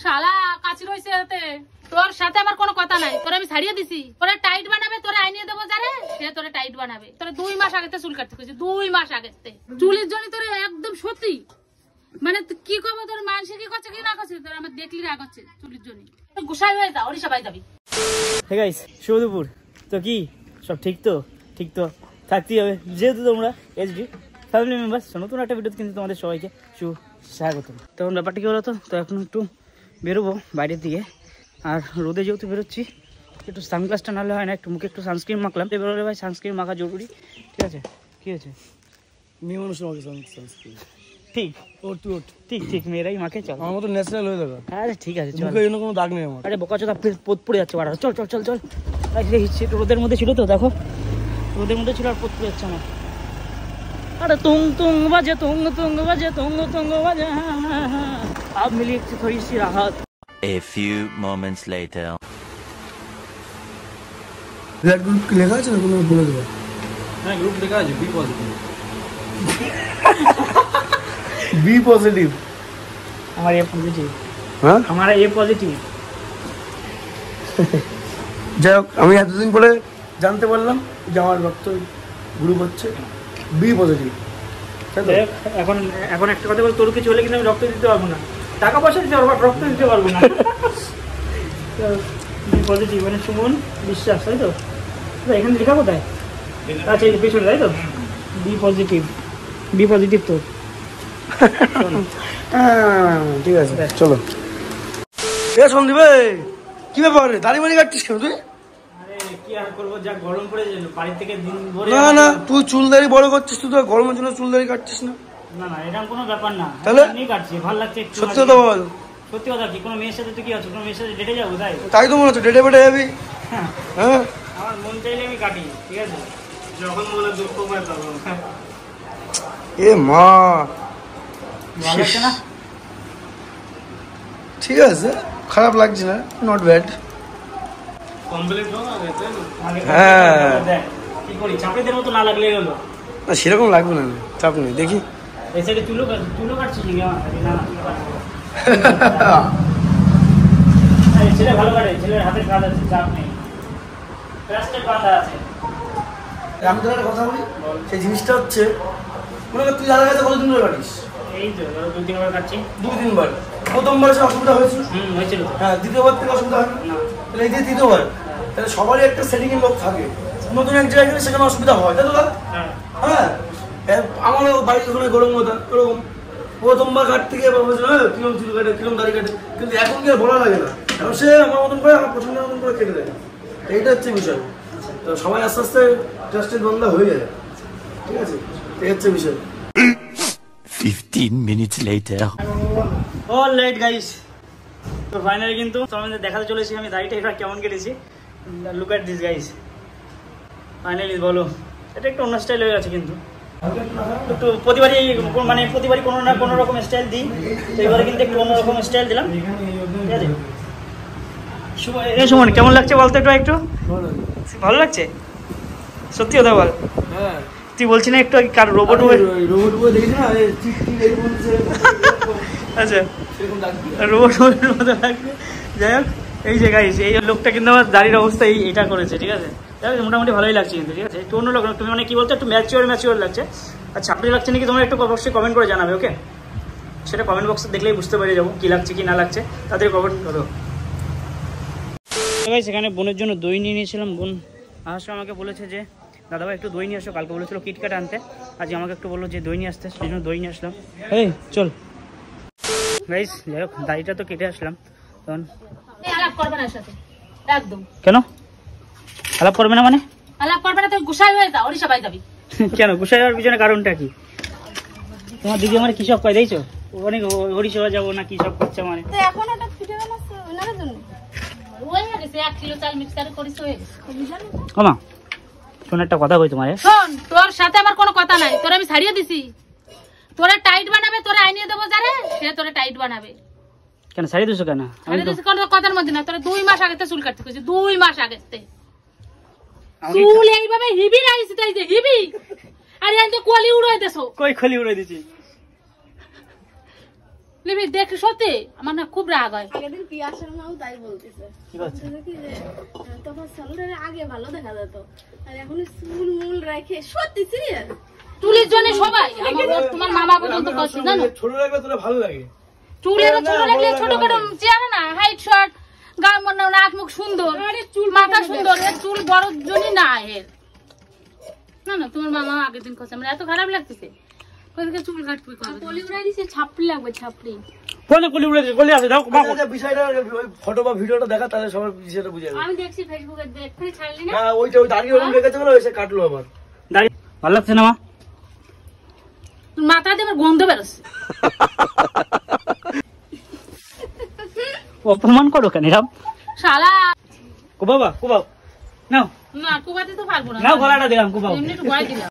শালা কাছি রইছে এতে। তোর সাথে আমার কোনো কথা নাই, তোরে আমি ছাড়িয়ে দিছি। তোরে টাইট বানাবে, তোরে আইনিয়ে দেবো যারে, সে তোরে টাইট বানাবে। তোরে 2 মাস আগেতে চুল কাটতে কইছি, 2 মাস আগেতে। চুলের জন্য তোরে একদম সত্যি মানে কি করবো, তোর মানুষে কি করছে কি না করছে, তোর আমার দেখলি রাগ হচ্ছে চুলের জন্য। গুসাই হয়ে যা, ওড়িশা বাই যাবি। হে গাইস, শুভ দুপুর। তো কি সব ঠিক তো? ঠিক তো থাকতেই হবে, যেহেতু তোমরা এইচডি ফ্যামিলি মেম্বার্স। নতুন একটা ভিডিওতে কিন্তু তোমাদের সবাইকে সুস্বাগত। তখন ব্যাপারটা কি হলো, তো এখন একটু বেরোবো বাইরের দিকে। আর রোদে যেহেতু বেরোচ্ছি, একটু সানগ্লাসটা নাহলে হয় না, একটু মুখে একটু সানস্ক্রিন মাখলাম। বেরোলে ভাই সানস্ক্রিন মাখা জরুরি, ঠিক আছে? কি আছে মেয়ে মানুষ আমাকে সানস্ক্রিন ঠিক ওট টু ওট ঠিক ঠিক মেয়েরাই মাখে। চল আমার মতো ন্যাচারাল হয়ে দেখা। আরে ঠিক আছে, চল। মুখে এর কোনো দাগ নেই আমার। আরে বোকাচোদা পোত পড়ে যাচ্ছে বাড়া। চল চল চল চল। আরে একটু রোদের মধ্যে ছিল তো, দেখো রোদের মধ্যে ছিল আর পোত পড়ে যাচ্ছে আমার। अरे तुंग तुंग बजे तुंग तुंग बजे तुंग तुंग बजे अब मिली थोड़ी सी राहत। A few moments later. Blood group কি লেখা আছে না কোনো বলে দেবো? হ্যাঁ, গ্রুপ লেখা আছে বি পজিটিভ। B positive. हमारा ए पॉजिटिव। হ্যাঁ, हमारा ए पॉजिटिव। যাই হোক, আমি এতদিন পরে জানতে পারলাম যে আমার রক্ত গ্রুপ হচ্ছে বি পজিটিভ। এখন এখন একটা কথা বল, তোর কিছু হলে কিন্তু আমি রক্ত দিতে পারবো না, টাকা পয়সা দিতে পারবো, রক্ত দিতে পারবো না। বি পজিটিভ মানে সুমন বিশ্বাস, তাই তো? এখানে লেখা কোথায়? আচ্ছা এই পেছনে, তাই তো? বি পজিটিভ, বি পজিটিভ তো। ঠিক আছে, চলো। এ সন্দীপ, কি ব্যাপার রে, দাড়ি মাড়ি কাটছিস কেন তুই? আরে কি আর করবো, যা গরম পড়েছে বাড়ি থেকে দিন ভরে। না না, তুই চুল দাড়ি বড় করছিস, তুই তো গরমের জন্য চুল দাড়ি কাটছিস না। না না, এরকম কোনো ব্যাপার না। তাহলে? এমনি কাটছি, ভালো লাগছে একটু। সত্যি কথা বল। সত্যি কথা কি, কোনো মেয়ের সাথে তুই কি আছো, কোনো মেয়ের সাথে ডেটে যাবো? তাই তাই তো মনে হচ্ছে ডেটে বেটে যাবি। হ্যাঁ, হ্যাঁ, আমার মন চাইলে আমি কাটি, ঠিক আছে? যখন মনে দুঃখ পাই তখন। এ মা, ভালো লাগছে না? ঠিক আছে, খারাপ লাগছে না, নট ব্যাড। কমপ্লিট হোক আগে, তাই না? হ্যাঁ। দেখ কি করি, চাপড়িদের মতো না লাগলে হলো। না সেরকম লাগবে না, চাপ নেই, দেখি। এই সাইডে চুলো কাটছিস নাকি আমার? না না, চুলো কাটবো না। আরে ছেলে ভালো কাটে, ছেলের হাতের কাজ আছে, চাপ নেই, প্লাস্টিক বাঁধা আছে। আমি তোর একটা কথা বলি, সেই জিনিসটা হচ্ছে, মনে কর তুই দাদার কাছে কতদিন ধরে কাটিস? এই তো ধরো 2-3 বার কাটছি। 2-3 বার। প্রথমবার সে অসুবিধা হয়েছিল, হয়েছিল তো। হ্যাঁ, দ্বিতীয়বার থেকে অসুবিধা হয় না, না। তাহলে এই যে তৃতীয়বার, তাহলে সবারই একটা সেটিং এর লোক থাকে, নতুন এক জায়গায় গেলে সেখানে অসুবিধা হয়, তাই তো? হ্যাঁ, হ্যাঁ, আমারও বাড়ির ওখানে গরম হতো এরকম, প্রথমবার কাটতে গিয়ে বলছিল কিরম চুল কাটে, কিরম দাড়ি কাটে, কিন্তু এখন কি আর বলা লাগে না, এখন সে আমার মতন করে, আমার পছন্দের মতন করে কেটে দেয়। এইটা হচ্ছে বিষয়। তো সবাই আস্তে আস্তে ট্রাস্টেড বান্দা হয়ে যায়, ঠিক আছে? এই হচ্ছে বিষয়। 15 minutes later. All right guys, তো ফাইনালি কিন্তু তোমাদের দেখাতে চলেছি আমি দাড়িটা এবার কেমন কেটেছি। Look at this guys, finally বলো, এটা একটু অন্য স্টাইল হয়ে গেছে, কিন্তু একটু প্রতিবারই মানে প্রতিবারই কোনো না কোনো রকম স্টাইল দিই, তো এবারে কিন্তু একটু অন্যরকম স্টাইল দিলাম, ঠিক আছে? সুমন কেমন লাগছে বলতো একটু? একটু ভালো লাগছে? সত্যি কথা বল। হ্যাঁ, তুই বলছি না একটু আগে কার রোবট রোবট দেখেছি না, আচ্ছা রোবটের মতো লাগবে। যাই হোক, এই যে গাইস, এই লোকটা কিন্তু আমার দাড়ির অবস্থা এইটা করেছে, ঠিক আছে? মোটামুটি ভালোই লাগছে কিন্তু, ঠিক আছে? একটু অন্য লোক, তুমি মানে কি বলতো, একটু ম্যাচিওর লাগছে। আচ্ছা, আপনি লাগছে নাকি তোমরা একটু অবশ্যই কমেন্ট করে জানাবে, ওকে? সেটা কমেন্ট বক্সে দেখলেই বুঝতে পেরে যাবো কি লাগছে কি না লাগছে, তাদের কমেন্ট করো। সেখানে বোনের জন্য দই নিয়ে নিয়েছিলাম। বোন আসার আমাকে বলেছে যে দাদাভাই একটু দই নিয়ে আসো, কালকে বলেছিল কিটক্যাট আনতে, আজ আমাকে একটু বললো যে দই নিয়ে আসতে, সেই জন্য দই নিয়ে আসলাম। এই চল গাইস, যাই হোক দাড়িটা তো কেটে আসলাম, তখন আলাপ করবে না এর সাথে একদম। কেন আলাপ করবে না? মানে আলাপ করবে না, তুই গুসাই হয়ে যা, ওড়িশা বাই যাবি। কেন গুছাই যাওয়ার পিছনে কারণটা কি? তোমার দিদি আমার কি সব কয় দিয়েছো, অনেক ওড়িশা যাবো না কি সব করছে মানে। এখন একটা পিঠে বানাচ্ছে ওনার জন্য, হয়ে গেছে 1 কিলো চাল মিক্সার করিস, হয়ে গেছে। ওমা শোন, একটা কথা কই তোমার। শোন, তোর সাথে আমার কোনো কথা নাই, তোরে আমি ছাড়িয়ে দিছি। তোরে টাইট বানাবে, তোরে আইনিয়ে দেবো যারে, সে তোরে টাইট বানাবে। কেন ছাড়িয়ে দিছো কেন? কোনো কথার মধ্যে না, তোরে 2 মাস আগেতে চুল কাটতে কইছি, 2 মাস আগেতে চুল এইভাবে হিবি রাইছি, তাই যে হিবি। আরে আমি তো কোয়ালি উড়াই দেছো। কই খলি উড়াই দিছি? লিবি দেখ সত্যি আমার না খুব রাগ হয়। আগের দিন পিয়াসের মাও তাই বলতেছে, কি বলছে? বলতেছে কি যে তোমার সালুনের আগে ভালো দেখা যেত, আর এখন চুল মুল রেখে সত্যি সিরিয়াস। চুলের জন্য সবাই তোমার মামা পর্যন্ত কষ্ট জানো। ছোট রাখলে তোরা ভালো লাগে। চুলের ছোট রাখলে ছোট কাটো চেহারা না, হাইট শর্ট, গায়ের মনে নাক মুখ সুন্দর, চুল মাথা সুন্দর, এর চুল বড় জনই না এর। না না তোমার মামা আগের দিন কষ্ট আমার এত খারাপ লাগতেছে, ওইদিকে চুল কাটবে কলি উড়াই দিছে, ছাপড়ি লাগবে ছাপড়ি। ফোনে কলি উড়ে কলি আছে দাও বিষয়টা ফটো বা ভিডিওটা দেখা তাহলে সবার বিষয়টা বুঝে যাবে। আমি দেখছি ফেসবুকে দেখতে ছাড়লি না। হ্যাঁ ওইটা ওই দাঁড়িয়ে ওরকম রেখেছে বলে সে কাটলো আবার। দাঁড়িয়ে ভালো লাগছে না মা? মাথা দিয়ে আমার গন্ধ বেরোচ্ছে। অপমান করো কেন এরকম? শালা কুবাবা কুবাও নাও না কুবাতে তো পারবো না, নাও গলাটা দিলাম কুবাও। এমনি একটু ভয় দিলাম।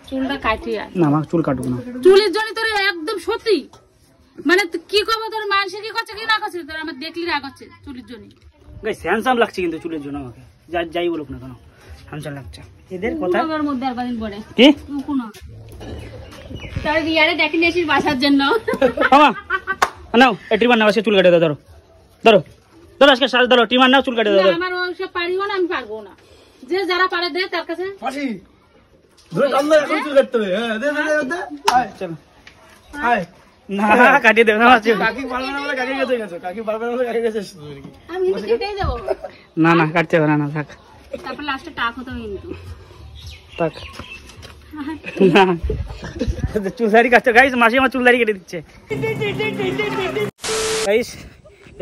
চুলটা কাটি আর না আমার চুল কাটবো না। চুলের জন্য তোর একদম সত্যি মানে কি করবো, তোর মানুষে কি করছে কি না করছে, তোর আমার দেখলি রাগ হচ্ছে চুলের জন্য। গাইস হ্যান্ডসাম লাগছে কিন্তু চুলের জন্য আমাকে, যাই বলুক না কেন হ্যান্ডসাম লাগছে। এদের কথা উকুনোর মধ্যে আর কদিন পরে কি উকুনো তোর রিয়ারে দেখিনি এসিস বাসার জন্য। মামা নাও এই ট্রিমার নাও, আজকে চুল কেটে দাও। ধরো ধরো ধরো আজকে সাজ ধরো, ট্রিমার নাও, চুল কেটে দাও। না, আমার ওইসব পারিও না, আমি পারবো না। যে যারা পারে দে তার কাছে। ফাঁসি ধরে টানলে এখন চুল কাটতে হবে। হ্যাঁ দে দে দে আয় চলো আয়। না কাটিয়ে দেবে না চুল। কাকি পারবে না বলে কাকি কাছে গেছো, কাকি পারবে না বলে কাকি কাছে এসেছো তুমি। আমি কিন্তু কেটেই দেবো, না না কাটতে হবে না, না থাক তারপর লাস্টে টাক হতো কিন্তু। থাক না চুল দাড়ি কাটতে। গাইস মাসি আমার চুল দাড়ি কেটে দিচ্ছে। গাইস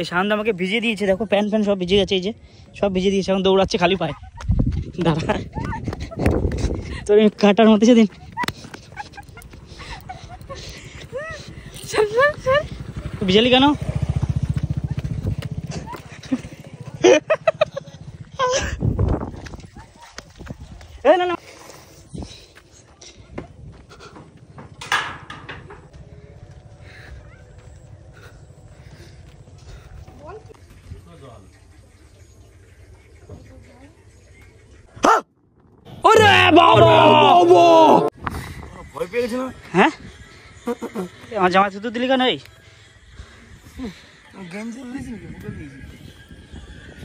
এই শান্ত আমাকে ভিজিয়ে দিয়েছে, দেখো প্যান্ট সব ভিজে গেছে, এই যে সব ভিজে দিয়েছে, এখন দৌড়াচ্ছে খালি পায়ে। দাঁড়া তোর কাটার মধ্যে সেদিন ভিজালি কেন? না না ভয় পেয়ে গেছে না? হ্যাঁ আমার জামা শুধু দিলি কেন? এই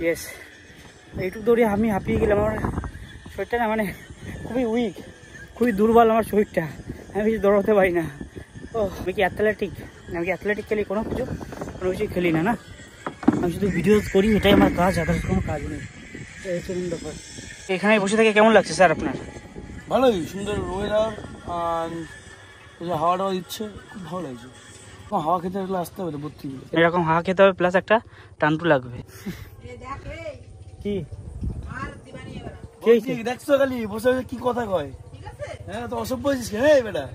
ইয়েস এইটুকু দৌড়ে আমি হাঁপিয়ে গেলাম। আমার শরীরটা না মানে খুবই উইক, খুবই দুর্বল আমার শরীরটা, আমি বেশি দৌড়াতে পারি না। ও আমি কি অ্যাথলেটিক? আমি কি অ্যাথলেটিক খেলি? কোনো কিছুই খেলি না, না আমি শুধু ভিডিও করি, এটাই আমার কাজ, আদার্স কোনো কাজ নেই। এই হচ্ছে মেন ব্যাপার। এখানে বসে থেকে কেমন লাগছে স্যার আপনার? ভালোই, সুন্দর ওয়েদার আর হাওয়া টাওয়া দিচ্ছে, খুব ভালো লাগছে। হাওয়া খেতে গেলে আসতে হবে তো ভর্তি। এরকম হাওয়া খেতে হবে, প্লাস একটা টানটু লাগবে। কি দেখছো খালি বসে বসে কি কথা কয়? হ্যাঁ তো অসভ্য হয়েছিস কেন বেটা?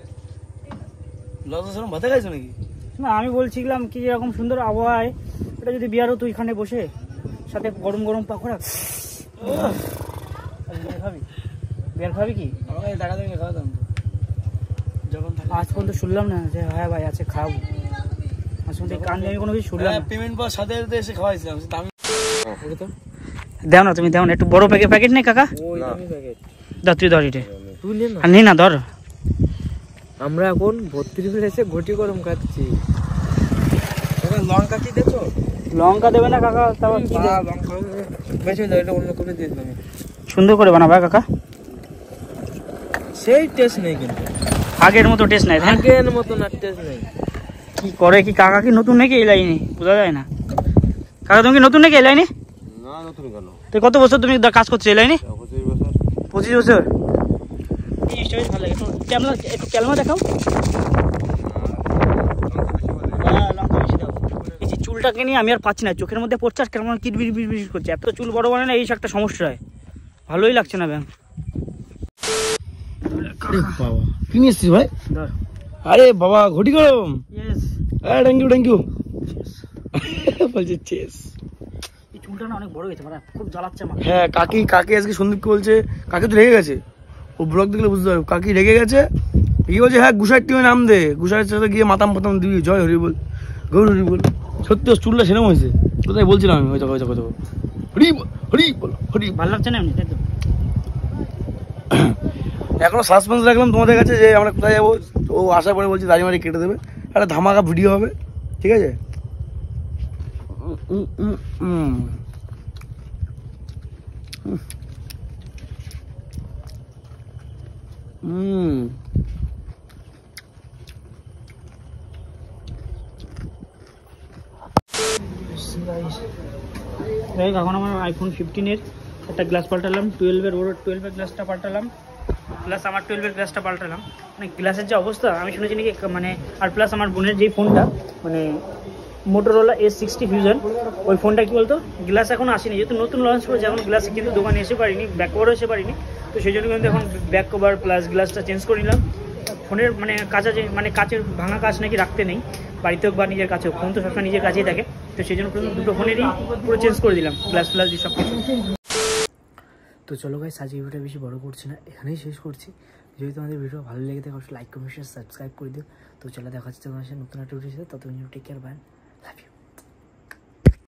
লজ্জা শরম ভাতে খাইছো নাকি? না আমি বলছিলাম কি এরকম সুন্দর আবহাওয়ায় এটা যদি বিয়ার হতো এখানে বসে, সাথে গরম গরম পাকোড়া। বিয়ার খাবি কি? আমাকে টাকা দিয়ে খাওয়াতাম তো যখন আজ পর্যন্ত শুনলাম না যে হ্যাঁ ভাই আছে খাবো, আজ পর্যন্ত কান দিয়ে আমি কোনো কিছু শুনলাম না। পেমেন্ট পাওয়ার সাথে সাথে এসে খাওয়াইছিলাম, দামি দাও না তুমি, দাও না একটু বড় প্যাকেট নেই কাকা? দাও তুই ধর এটা, আর নেই না ধর। আমরা এখন 32 এসে ঘটি গরম খাচ্ছি। লঙ্কা কি দেছো? লঙ্কা দেবে না কাকা? তারপর কি দেবে? লঙ্কা বেশি দাও, এটা অন্য করে দিয়ে দেবে। সুন্দর করে বানাবা কাকা, সেই টেস্ট নেই কিন্তু আগের মতো টেস্ট নাই। আগের মতো না টেস্ট নেই। কি করে কি কাকা? কি নতুন নাকি এই লাইনে? বোঝা যায় না। কাকা তুমি কি নতুন নাকি এই লাইনে? না নতুন কেন? তো কত বছর তুমি কাজ করছো এই লাইনে? 25 বছর। 25 বছর। এই স্টোরি ভালো লাগে। একটু ক্যালমা দেখাও। লঙ্কা বেশি দাও। এই যে চুলটাকে নিয়ে আমি আর পাচ্ছি না, চোখের মধ্যে পড়ছে আর কেমন কিটবিট বিট করছে। এত চুল বড় বানায় না, এই একটা সমস্যা হয়, ভালোই লাগছে না ব্যাং। বাবা কি নিয়েছিস ভাই? ধর। আরে বাবা ঘটি গরম। ইয়েস থ্যাংক ইউ বলছে চেস। এই চুলটা না অনেক বড় হয়েছে, মানে খুব জ্বালাচ্ছে আমার। হ্যাঁ কাকি আজকে সন্দীপকে বলছে, কাকি তো রেগে গেছে, ও ব্লগ দেখলে বুঝতে পারবে কাকি রেগে গেছে। কি বলছে, হ্যাঁ গুসাইর টিমে নাম দে, গুসাইয়ের সাথে গিয়ে মাতাম ফাতাম দিবি, জয় হরি বল, গৌর হরি বল। সত্যি ওর চুলটা সেরকম হয়েছে, কোথায় বলছিলাম আমি, হয়তো হরি বল হরি বল হরি। ভালো লাগছে না এমনি, তাই তো? এখনো সাসপেন্স রাখলাম তোমাদের কাছে যে আমরা কোথায় যাবো, তো ও আশা করে বলছি দাড়ি মাড়ি কেটে দেবে, একটা ধামাকা ভিডিও হবে, ঠিক আছে? এখন আমার আইফোন 15-এর একটা গ্লাস পাল্টালাম, 12-এর ওর 12-এর গ্লাসটা পাল্টালাম, প্লাস আমার 12-এর গ্লাসটা পাল্টালাম। মানে গ্লাসের যে অবস্থা আমি শুনেছি নাকি মানে, আর প্লাস আমার বোনের যেই ফোনটা মানে মোটোরোলা S60 ফিউশন, ওই ফোনটা কি বলতো গ্লাস এখন আসেনি, যেহেতু নতুন লঞ্চ করেছে এখন গ্লাস কিন্তু দোকানে এসে পারিনি, ব্যাক কভারও এসে পারিনি, তো সেই জন্য কিন্তু এখন ব্যাক কভার প্লাস গ্লাসটা চেঞ্জ করে নিলাম। ফোনের মানে কাঁচা যে মানে কাচের ভাঙা কাজ নাকি রাখতে নেই বাড়িতে হোক বা নিজের কাছেও, ফোন তো সবসময় নিজের কাছেই থাকে, তো সেই জন্য দুটো ফোনেরই পুরো চেঞ্জ করে দিলাম গ্লাস ফ্লাস দিয়ে সব কিছু। তো চলো গাইস, আজকে ভিডিওটা বেশি বড় করছি না, এখানেই শেষ করছি। যদি তোমাদের ভিডিও ভালো লেগে থাকে অবশ্যই লাইক কমেন্ট শেয়ার সাবস্ক্রাইব করে দিও। তো চলো দেখা হচ্ছে তোমার সাথে নতুন একটা ভিডিও, ততক্ষণ টেক কেয়ার, বাই।